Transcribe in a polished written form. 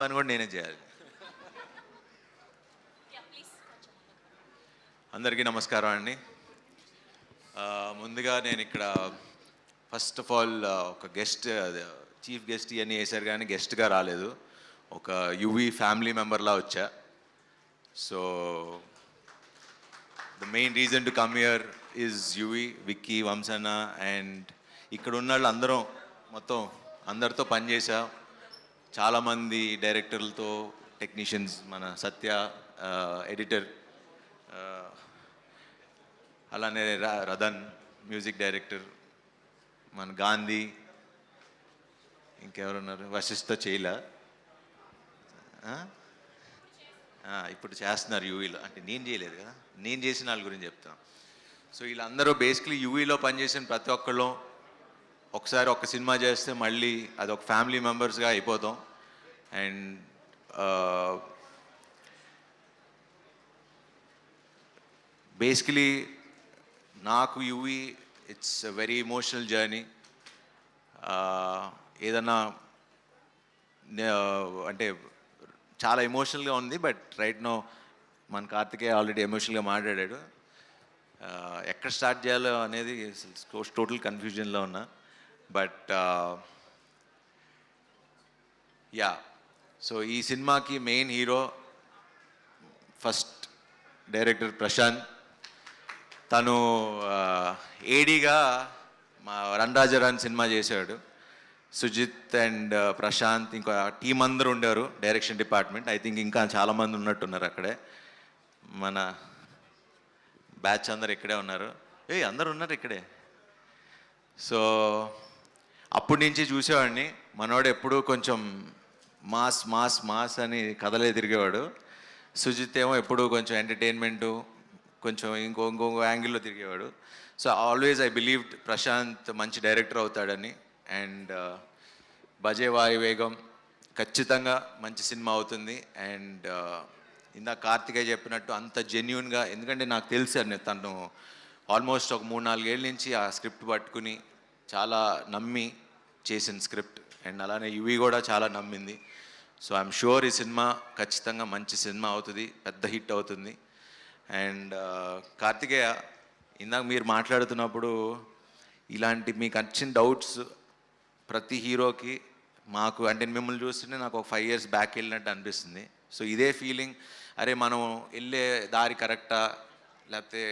పని కూడా నేనే చేయాలి. అందరికీ నమస్కారం అండి. ముందుగా నేను ఇక్కడ ఫస్ట్ ఆఫ్ ఆల్ ఒక గెస్ట్, చీఫ్ గెస్ట్ ఇవన్నీ వేశారు కానీ గెస్ట్గా రాలేదు. ఒక యువి ఫ్యామిలీ మెంబర్లా వచ్చా. So the main reason to come here is Yuvi, Vicky, వంశన్న అండ్ ఇక్కడ ఉన్న వాళ్ళు అందరం మొత్తం అందరితో పనిచేసా. చాలామంది డైరెక్టర్లతో, టెక్నీషియన్స్, మన సత్య ఎడిటర్, అలానే రదన్ మ్యూజిక్ డైరెక్టర్, మన గాంధీ, ఇంకెవరున్నారు, వశిష్ఠ చేయలా ఇప్పుడు చేస్తున్నారు యూవీలో. అంటే నేను చేయలేదు కదా, నేను చేసిన వాళ్ళ గురించి చెప్తాను. సో వీళ్ళందరూ బేసిక్లీ యూవీలో పనిచేసిన ప్రతి ఒక్కళ్ళు ఒకసారి ఒక సినిమా చేస్తే మళ్ళీ అది ఒక ఫ్యామిలీ మెంబర్స్గా అయిపోతాం. అండ్ బేసికలీ నాకు UV it's a very emotional journey. ఏదన్నా అంటే చాలా ఎమోషనల్గా ఉంది. బట్ రైట్ నో మన కార్తికేయ ఆల్రెడీ ఎమోషనల్గా మాట్లాడాడు. ఎక్కడ స్టార్ట్ చేయాలో అనేది టోటల్ కన్ఫ్యూజన్లో ఉన్నా. బట్ యా, సో ఈ సినిమాకి main hero first director Prashanth. తను ఏడీగా మా రణరాజరాన్ సినిమా చేశాడు. సుజిత్ అండ్ ప్రశాంత్ ఇంకా టీం అందరూ ఉండేవారు డైరెక్షన్ డిపార్ట్మెంట్. ఐ థింక్ ఇంకా చాలామంది ఉన్నట్టున్నారు అక్కడే. మన బ్యాచ్ అందరు ఇక్కడే ఉన్నారు. అందరు ఉన్నారు ఇక్కడే. సో అప్పటి నుంచి చూసేవాడిని. మనోడు ఎప్పుడూ కొంచెం మాస్ మాస్ మాస్ అని కథలే తిరిగేవాడు. సుజిత్ ఏమో ఎప్పుడు కొంచెం ఎంటర్టైన్మెంటు, కొంచెం ఇంకో యాంగిల్లో తిరిగేవాడు. So always I believed Prashanth మంచి డైరెక్టర్ అవుతాడని. అండ్ బజే వాయువేగం ఖచ్చితంగా మంచి సినిమా అవుతుంది. అండ్ ఇందాక కార్తికేయ చెప్పినట్టు అంత జెన్యున్గా, ఎందుకంటే నాకు తెలుసు తను ఆల్మోస్ట్ ఒక 3-4 ఏళ్ళ నుంచి ఆ స్క్రిప్ట్ పట్టుకుని చాలా నమ్మి చేసిన స్క్రిప్ట్. అండ్ అలానే యువి కూడా చాలా నమ్మింది. సో ఐఎమ్ షూర్ ఈ సినిమా ఖచ్చితంగా మంచి సినిమా అవుతుంది, పెద్ద హిట్ అవుతుంది. అండ్ కార్తికేయ, ఇందాక మీరు మాట్లాడుతున్నప్పుడు ఇలాంటి మీకు వచ్చిన డౌట్స్ ప్రతి హీరోకి, మాకు అంటే మిమ్మల్ని చూస్తుంటే నాకు ఒక 5 years బ్యాక్ వెళ్ళినట్టు అనిపిస్తుంది. సో ఇదే ఫీలింగ్, అరే మనం వెళ్ళే దారి కరెక్టా, లేకపోతే